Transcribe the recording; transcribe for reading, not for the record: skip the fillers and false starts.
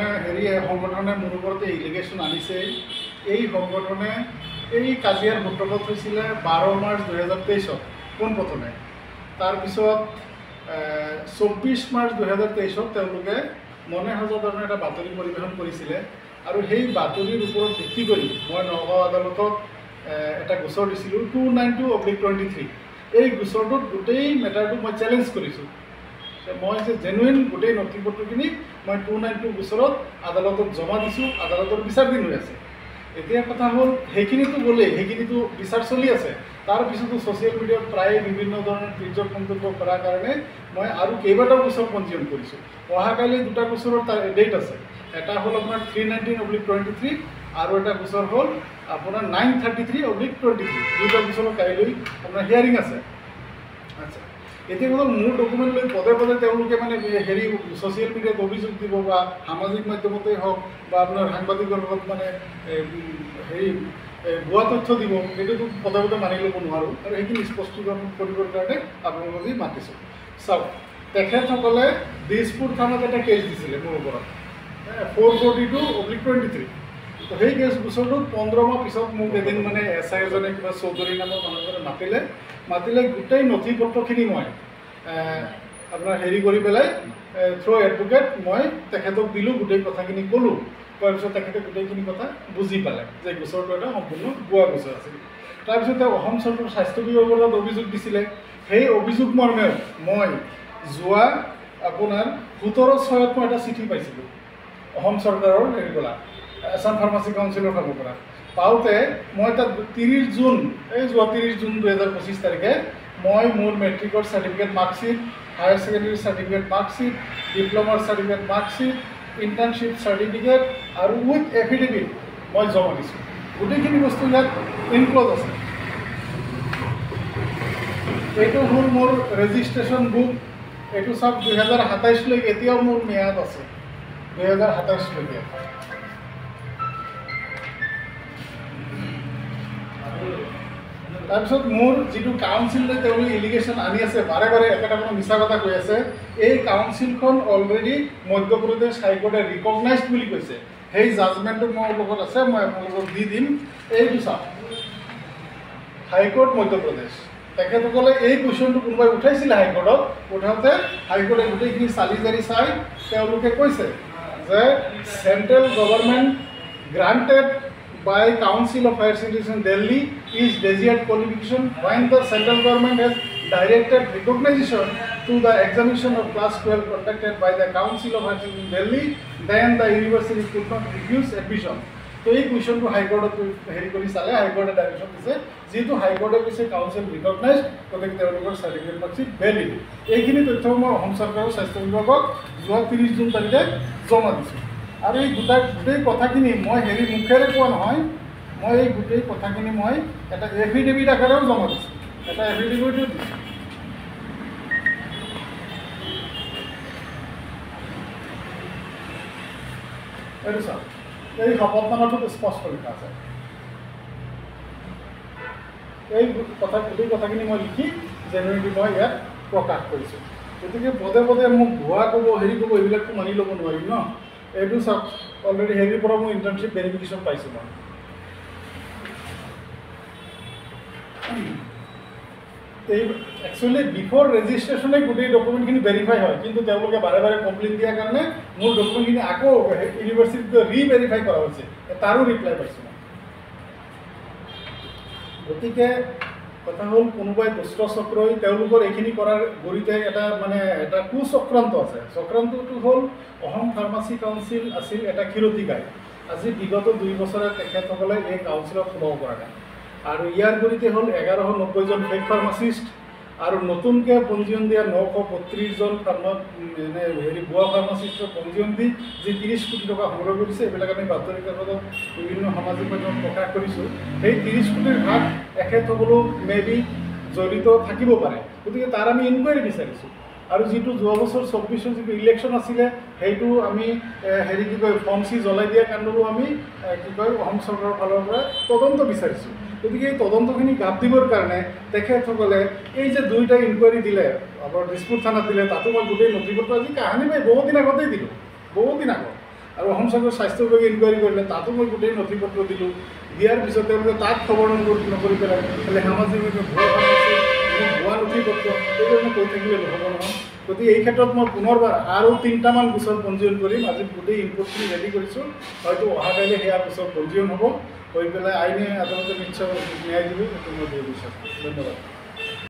মানে হেৰি সংগঠনে মোৰ ওপৰতে ইলিগেশ্যন আনিছে। এই সংগঠনে এই কাজিয়াৰ সূত্ৰপাত হৈছিলে 12 মাৰ্চ 2023 পোনপ্ৰথমে। তাৰপিছত 24 মাৰ্চ 2023 তেওঁলোকে মনে সজা ধৰণে এটা বাতৰি পৰিৱেশন কৰিছিলে আৰু সেই বাতৰিৰ ওপৰত ভিত্তি কৰি মই নগাঁও আদালতত এটা গোচৰ দিছিলোঁ 292/23। এই গোচৰটোত গোটেই মেটাৰটো মই চেলেঞ্জ কৰিছোঁ। মই যে জেনুইন গোটেই নথিপত্ৰখিনি মই 292 গোচৰত আদালতত জমা দিছোঁ, আদালতৰ বিচাৰধীন হৈ আছে। এতিয়া কথা হ'ল সেইখিনিতো গ'লেই, সেইখিনিতো বিচাৰ চলি আছে। তাৰপিছতো ছ'চিয়েল মিডিয়াত প্ৰায় বিভিন্ন ধৰণৰ তিৰ্যক মন্তব্য কৰাৰ কাৰণে মই আৰু কেইবাটাও গোচৰ পঞ্জীয়ন কৰিছোঁ। অহাকালি দুটা গোচৰৰ ডেট আছে। এটা হ'ল আপোনাৰ 319/23 আৰু এটা গোচৰ হ'ল আপোনাৰ 933/23। দুটা গোচৰৰ কাইলৈ আপোনাৰ হিয়াৰিং আছে। আচ্ছা, এতিয়া হ'ল মোৰ ডকুমেণ্ট লৈ পদে পদে তেওঁলোকে মানে হেৰি ছ'চিয়েল মিডিয়াত অভিযোগ দিব বা সামাজিক মাধ্যমতেই হওক বা আপোনাৰ সাংবাদিকৰ লগত মানে হেৰি ভুৱা তথ্য দিব, সেইটোতো পদে পদে মানি ল'ব নোৱাৰোঁ আৰু সেইখিনি স্পষ্টীকৰণ কৰিবৰ কাৰণে আপোনালোকে মাতিছোঁ। চাওক, তেখেতসকলে দিছপুৰ থানাত এটা কেছ দিছিলে মোৰ ওপৰত 442/23। তো সেই কেছ গোচৰটোত 15 মাহ পিছত মোক এদিন মানে SI এজনে কিবা চৌধুৰী নামৰ মানুহজনে মাতিলে গোটেই নথিপত্ৰখিনি মই আপোনাৰ হেৰি কৰি পেলাই থ্ৰু এডভোকেট মই তেখেতক দিলোঁ, গোটেই কথাখিনি ক'লোঁ। কোৱাৰ পিছত তেখেতে গোটেইখিনি কথা বুজি পালে যে গোচৰটো এটা সম্পূৰ্ণ ভুৱা গোচৰ আছিল। তাৰপিছত তেওঁ অসম চৰকাৰৰ স্বাস্থ্য বিভাগত অভিযোগ দিছিলে। সেই অভিযোগ মৰ্মে মই যোৱা আপোনাৰ 17/6 মই এটা চিঠি পাইছিলোঁ অসম চৰকাৰৰ হেৰি পৰা, আছাম ফাৰ্মাচী কাউন্সিলৰ ফালৰ পৰা। পাওঁতে মই তাত 30 জুন, এই যোৱা 30 জুন 2025 তাৰিখে মই মোৰ মেট্ৰিকৰ certificate marksheet, higher secondary certificate marksheet, ডিপ্ল'মাৰ চাৰ্টিফিকেট মাৰ্কশ্বিট, ইণ্টাৰ্ণশ্বিপ চাৰ্টিফিকেট আৰু উইথ এফিডেভিট মই জমা দিছোঁ। গোটেইখিনি বস্তু ইয়াত ইনক্ল'জ আছে। এইটো হ'ল মোৰ ৰেজিষ্ট্ৰেশ্যন বুক। এইটো চাওক 2027লৈকে, এতিয়াও মোৰ ম্যাদ আছে 2027লৈকে। তাৰপিছত মোৰ যিটো কাউন্সিললৈ তেওঁলোকে ইলিগেশ্যন আনি আছে, বাৰে বাৰে একেটা কোনো মিছা কথা কৈ আছে। এই কাউন্সিলখন অলৰেডি মধ্যপ্ৰদেশ হাইকোৰ্টে ৰিকগনাইজড বুলি কৈছে। সেই জাজমেণ্টটো মোৰ লগত আছে, মই আপোনালোকক দি দিম। এইটো চাওক, হাইকোৰ্ট মধ্যপ্ৰদেশ। তেখেতসকলে এই কুৱেশ্যনটো কোনোবাই উঠাইছিলে হাইকোৰ্টত, উঠাওঁতে হাইকোৰ্টে গোটেইখিনি চালি জাৰি চাই তেওঁলোকে কৈছে যে central government granted by Council of Higher Education Delhi is desired qualification when the central government has directed recognition to the examination of class 12 conducted by the Council of Higher Education Delhi, then the university could not refuse admission. তো এই কুৱেশ্যনটো হাইকোৰ্টত হেৰি কৰি চালে, হাইকোৰ্টে direction দিছে, যিহেতু হাইকোৰ্টে কৈছে council recognise, গতিকে তেওঁলোকৰ চাৰ্টিফিকেট মাৰ্কশ্বিট ভেলিড। এইখিনি তথ্য মই অসম চৰকাৰৰ স্বাস্থ্য বিভাগক যোৱা 30 জুন তাৰিখে জমা দিছোঁ। আৰু এই গোটেই কথাখিনি মই হেৰি মুখেৰে কোৱা নহয়, মই এই গোটেই কথাখিনি মই এটা এফিডেভিট আকাৰেও জমা দিছোঁ, এটা এফিডেভিটো দিছোঁ। এইটো চাওক, এই শপতনামাটোত স্পষ্ট লিখা আছে। এই গোটেই কথাখিনি মই লিখি জেনুইনলি মই ইয়াত প্ৰকাশ কৰিছোঁ। গতিকে পদে পদে মোক ভুৱা ক'ব, হেৰি ক'ব, এইবিলাকতো মানি ল'ব নোৱাৰিম ন। এইটো চাওক, অলৰেডি হেৰিৰ পৰা মই ইণ্টাৰ্ণশ্বিপ ভেৰিফিকেশ্যন পাইছোঁ মই। এই একচুৱেলি বিফৰ ৰেজিষ্ট্ৰেশ্যনে গোটেই ডকুমেণ্টখিনি ভেৰিফাই হয়, কিন্তু তেওঁলোকে বাৰে বাৰে কমপ্লেইন দিয়াৰ কাৰণে মোৰ ডকুমেণ্টখিনি আকৌ ইউনিভাৰ্চিটিত ৰিভেৰিফাই কৰা হৈছে, তাৰো ৰিপ্লাই পাইছোঁ মই। গতিকে কথা হ'ল, কোনোবাই দুষ্ট চক্ৰই তেওঁলোকৰ এইখিনি কৰাৰ গৰিতে এটা মানে এটা কুচক্ৰান্ত আছে। চক্ৰান্তটো হ'ল অসম ফাৰ্মাচী কাউন্সিল আছিল এটা ক্ষীৰতিকাই। আজি বিগত 2 বছৰে তেখেতসকলে এই কাউন্সিলত সোমাব পৰা নাই। আৰু ইয়াৰ গৰিতে হ'ল 1190জন ফেক ফাৰ্মাচিষ্ট আৰু নতুনকৈ পঞ্জীয়ন দিয়া 932জন হেৰি ভুৱা ফাৰ্মাচিষ্টৰ পঞ্জীয়ন দি যি 30 কোটি টকা সংগ্ৰহ কৰিছে, এইবিলাক আমি বাতৰি কাকতত বিভিন্ন সামাজিক মাধ্যমত প্ৰকাশ কৰিছোঁ। সেই 30 কোটিৰ ভাগ এখেতসকলো মেবি জড়িত থাকিব পাৰে। গতিকে তাৰ আমি ইনকুৱাৰী বিচাৰিছোঁ। আৰু যিটো যোৱা বছৰ 24ৰ যিটো ইলেকশ্যন আছিলে, সেইটো আমি হেৰি কি কয় ফৰ্ম চি জ্বলাই দিয়া কাণ্ডৰো আমি কি কয় অসম চৰকাৰৰ ফালৰ পৰা তদন্ত বিচাৰিছোঁ। গতিকে এই তদন্তখিনি গাপ দিবৰ কাৰণে তেখেতসকলে এই যে 2টা ইনকুৱাৰী দিলে, আপোনাৰ দিছপুৰ থানাত দিলে, তাতো মই গোটেই নথিপত্ৰ আজি কাহানি পাই বহুত দিন আগতেই দিলোঁ, বহুত দিন আগত। আৰু অসম চৰকাৰৰ স্বাস্থ্য বিভাগে ইনকুৱাৰী কৰিলে তাতো মই গোটেই নথি পত্ৰ দিলোঁ। দিয়াৰ পিছত তেওঁলোকে তাত খবৰ নকৰি পেলাই খালি সামাজিক ভুৱা নথি পত্ৰ সেইকাৰণে কৈ থাকিলে নহ'ব নহয়। গতিকে এই ক্ষেত্ৰত মই পুনৰবাৰ আৰু 3টামান গোচৰ পঞ্জীয়ন কৰিম। আজি গোটেই ইনপুটখিনি ৰেডি কৰিছোঁ, হয়তো অহাকাইলৈ সেয়া গোচৰ পঞ্জীয়ন হ'ব, হৈ পেলাই আইনে আদালতে নিশ্চয় ন্যায় দিব, সেইটো মই বহুত বিশ্বাস কৰোঁ। ধন্যবাদ।